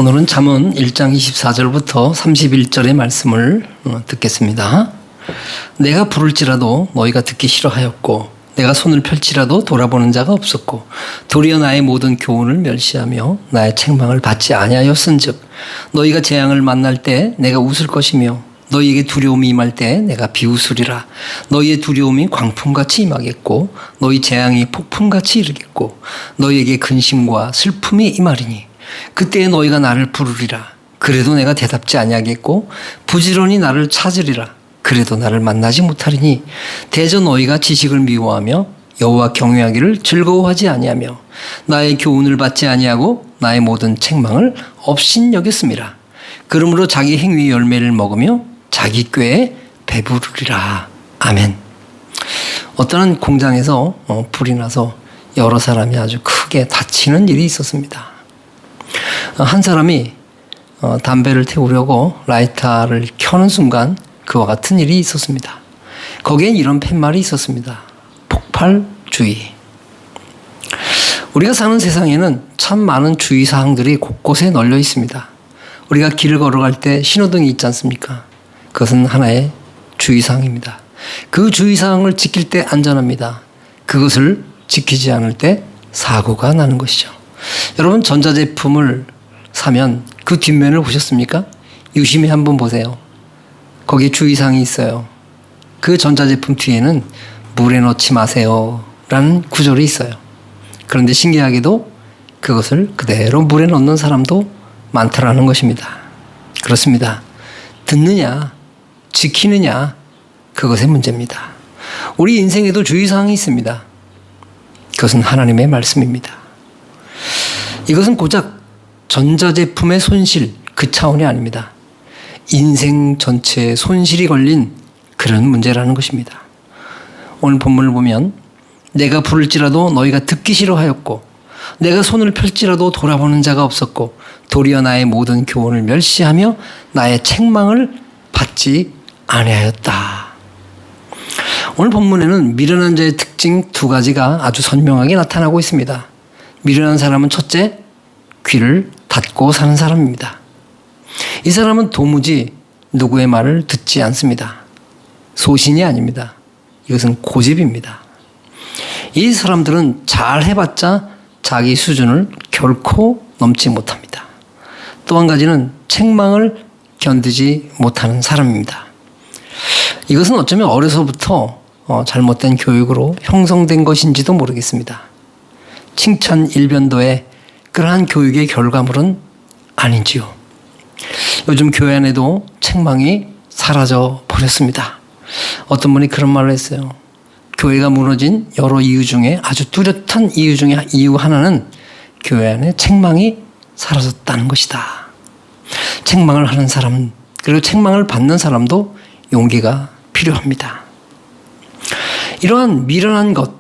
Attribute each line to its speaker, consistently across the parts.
Speaker 1: 오늘은 잠언 1장 24절부터 31절의 말씀을 듣겠습니다. 내가 부를지라도 너희가 듣기 싫어하였고 내가 손을 펼치라도 돌아보는 자가 없었고 도리어 나의 모든 교훈을 멸시하며 나의 책망을 받지 아니하였은즉 너희가 재앙을 만날 때 내가 웃을 것이며 너희에게 두려움이 임할 때 내가 비웃으리라. 너희의 두려움이 광풍같이 임하겠고 너희 재앙이 폭풍같이 이르겠고 너희에게 근심과 슬픔이 임하리니 그때에 너희가 나를 부르리라. 그래도 내가 대답지 아니하겠고 부지런히 나를 찾으리라. 그래도 나를 만나지 못하리니 대저 너희가 지식을 미워하며 여호와 경외하기를 즐거워하지 아니하며 나의 교훈을 받지 아니하고 나의 모든 책망을 업신여겼음이라. 그러므로 자기 행위의 열매를 먹으며 자기 꾀에 배부르리라. 아멘. 어떤 공장에서 불이 나서 여러 사람이 아주 크게 다치는 일이 있었습니다. 한 사람이 담배를 태우려고 라이터를 켜는 순간 그와 같은 일이 있었습니다. 거기엔 이런 팻말이 있었습니다. 폭발주의. 우리가 사는 세상에는 참 많은 주의사항들이 곳곳에 널려 있습니다. 우리가 길을 걸어갈 때 신호등이 있지 않습니까? 그것은 하나의 주의사항입니다. 그 주의사항을 지킬 때 안전합니다. 그것을 지키지 않을 때 사고가 나는 것이죠. 여러분, 전자제품을 사면 그 뒷면을 보셨습니까? 유심히 한번 보세요. 거기에 주의사항이 있어요. 그 전자제품 뒤에는 물에 넣지 마세요 라는 구절이 있어요. 그런데 신기하게도 그것을 그대로 물에 넣는 사람도 많다라는 것입니다. 그렇습니다. 듣느냐 지키느냐 그것의 문제입니다. 우리 인생에도 주의사항이 있습니다. 그것은 하나님의 말씀입니다. 이것은 고작 전자제품의 손실 그 차원이 아닙니다. 인생 전체에 손실이 걸린 그런 문제라는 것입니다. 오늘 본문을 보면 내가 부를지라도 너희가 듣기 싫어하였고 내가 손을 펼지라도 돌아보는 자가 없었고 도리어 나의 모든 교훈을 멸시하며 나의 책망을 받지 아니하였다. 오늘 본문에는 미련한 자의 특징 두 가지가 아주 선명하게 나타나고 있습니다. 미련한 사람은 첫째, 귀를 닫고 사는 사람입니다. 이 사람은 도무지 누구의 말을 듣지 않습니다. 소신이 아닙니다. 이것은 고집입니다. 이 사람들은 잘 해봤자 자기 수준을 결코 넘지 못합니다. 또 한 가지는 책망을 견디지 못하는 사람입니다. 이것은 어쩌면 어려서부터 잘못된 교육으로 형성된 것인지도 모르겠습니다. 칭찬 일변도의 그러한 교육의 결과물은 아닌지요. 요즘 교회 안에도 책망이 사라져 버렸습니다. 어떤 분이 그런 말을 했어요. 교회가 무너진 여러 이유 중에 아주 뚜렷한 이유 하나는 교회 안에 책망이 사라졌다는 것이다. 책망을 하는 사람 그리고 책망을 받는 사람도 용기가 필요합니다. 이러한 미련한 것,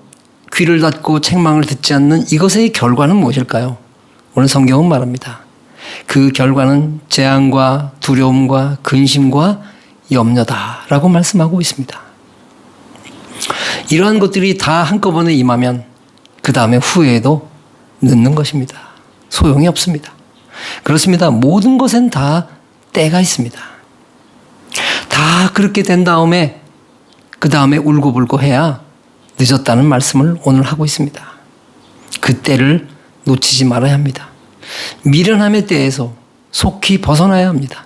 Speaker 1: 귀를 닫고 책망을 듣지 않는 이것의 결과는 무엇일까요? 오늘 성경은 말합니다. 그 결과는 재앙과 두려움과 근심과 염려다라고 말씀하고 있습니다. 이러한 것들이 다 한꺼번에 임하면 그 다음에 후회도 늦는 것입니다. 소용이 없습니다. 그렇습니다. 모든 것엔 다 때가 있습니다. 다 그렇게 된 다음에 그 다음에 울고불고 해야 늦었다는 말씀을 오늘 하고 있습니다. 그 때를 놓치지 말아야 합니다. 미련함의 때에서 속히 벗어나야 합니다.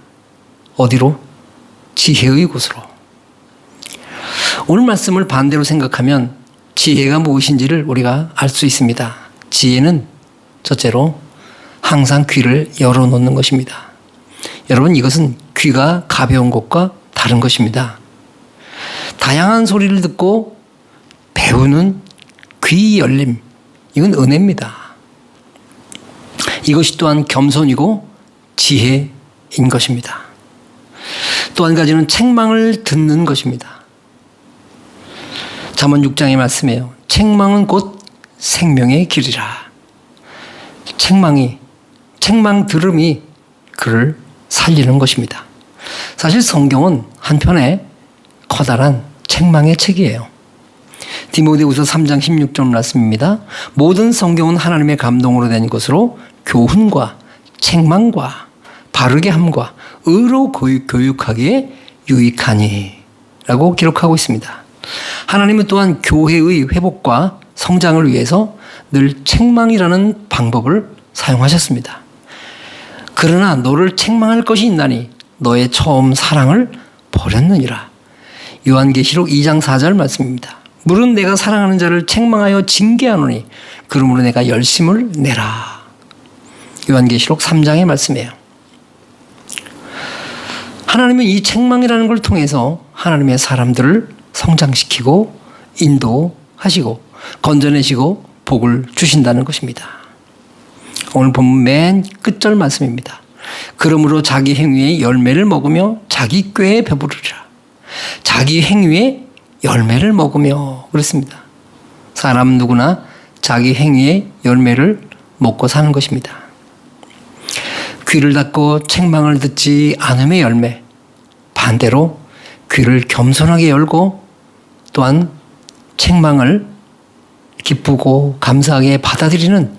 Speaker 1: 어디로? 지혜의 곳으로. 오늘 말씀을 반대로 생각하면 지혜가 무엇인지를 우리가 알 수 있습니다. 지혜는 첫째로 항상 귀를 열어놓는 것입니다. 여러분, 이것은 귀가 가벼운 것과 다른 것입니다. 다양한 소리를 듣고 배우는 귀 열림, 이건 은혜입니다. 이것이 또한 겸손이고 지혜인 것입니다. 또 한 가지는 책망을 듣는 것입니다. 잠언 6장의 말씀이에요. 책망은 곧 생명의 길이라. 책망 들음이 그를 살리는 것입니다. 사실 성경은 한편의 커다란 책망의 책이에요. 디모데후서 3장 16절 말씀입니다. 모든 성경은 하나님의 감동으로 된 것으로 교훈과 책망과 바르게 함과 의로 교육하기에 유익하니 라고 기록하고 있습니다. 하나님은 또한 교회의 회복과 성장을 위해서 늘 책망이라는 방법을 사용하셨습니다. 그러나 너를 책망할 것이 있나니 너의 처음 사랑을 버렸느니라. 요한계시록 2장 4절 말씀입니다. 물은 내가 사랑하는 자를 책망하여 징계하노니 그러므로 내가 열심을 내라. 요한계시록 3장의 말씀이에요. 하나님은 이 책망이라는 걸 통해서 하나님의 사람들을 성장시키고 인도하시고 건져내시고 복을 주신다는 것입니다. 오늘 본문 맨 끝절 말씀입니다. 그러므로 자기 행위의 열매를 먹으며 자기 꾀에 배부르리라. 자기 행위의 열매를 먹으며 그랬습니다. 사람 누구나 자기 행위의 열매를 먹고 사는 것입니다. 귀를 닫고 책망을 듣지 않음의 열매, 반대로 귀를 겸손하게 열고 또한 책망을 기쁘고 감사하게 받아들이는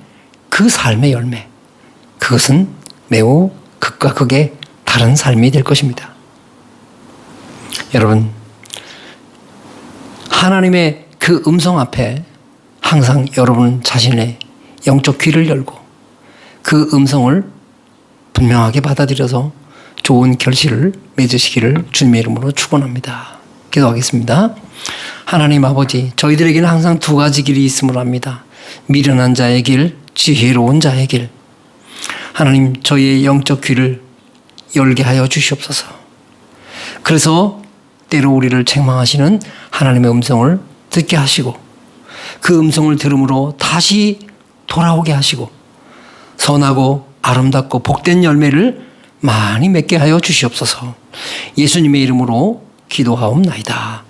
Speaker 1: 그 삶의 열매, 그것은 매우 극과 극의 다른 삶이 될 것입니다. 여러분, 하나님의 그 음성 앞에 항상 여러분 자신의 영적 귀를 열고 그 음성을 분명하게 받아들여서 좋은 결실을 맺으시기를 주님의 이름으로 축원합니다. 기도하겠습니다. 하나님 아버지, 저희들에게는 항상 두 가지 길이 있음을 압니다. 미련한 자의 길, 지혜로운 자의 길. 하나님, 저희의 영적 귀를 열게 하여 주시옵소서. 그래서 때로 우리를 책망하시는 하나님의 음성을 듣게 하시고 그 음성을 들음으로 다시 돌아오게 하시고 선하고 아름답고 복된 열매를 많이 맺게 하여 주시옵소서. 예수님의 이름으로 기도하옵나이다.